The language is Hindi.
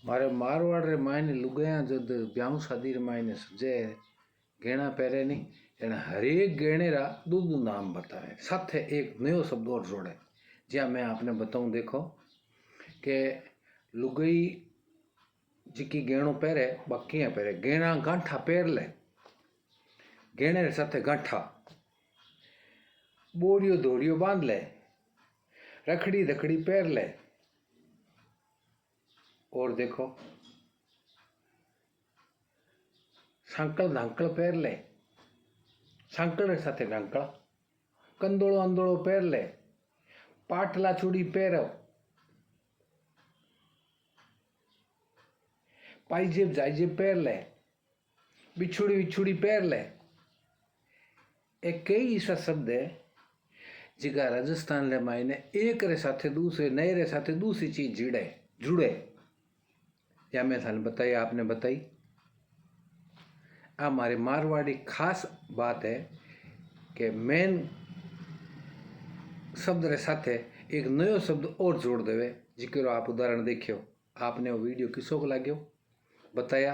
मारे मारवाड़ रे मायने लुगाया जद ब्याह शादी रे मायने सजे गहना पहरे नहीं एने हरेक गहने रा दो दो नाम बताए साथे एक नयो शब्द और जोड़े। ज्या मैं आपने बताऊं देखो के लुगाई जिकी गहणों पहरे बाकी पहरे गहना गांठा पहर ले गहने रे साथे गांठा बोरियो धोरियो बांध ले रखड़ी धकड़ी पहर ले और देखो सांकल धांकल पहर ले सांकल रे साथे ढांकल कंदोड़ो अंदोड़ो पहर ले पाटला चूड़ी पहरो पाइजेब जाइजेब पहर ले बिछुड़ी विछुड़ी पहर ले। एक कई ऐसा शब्द है जिका राजस्थान ले मायने एक रे साथे दूसरे नए रे साथे दूसरी चीज जुड़े या मैं थाने बताई आपने बताई। आ हमारे मारवाड़ी खास बात है कि मेन शब्द रे साथे एक नयो शब्द और जोड़ देवे जिकरो आप उदाहरण देखियो। आपने वो वीडियो किसो को लाग्यो बताया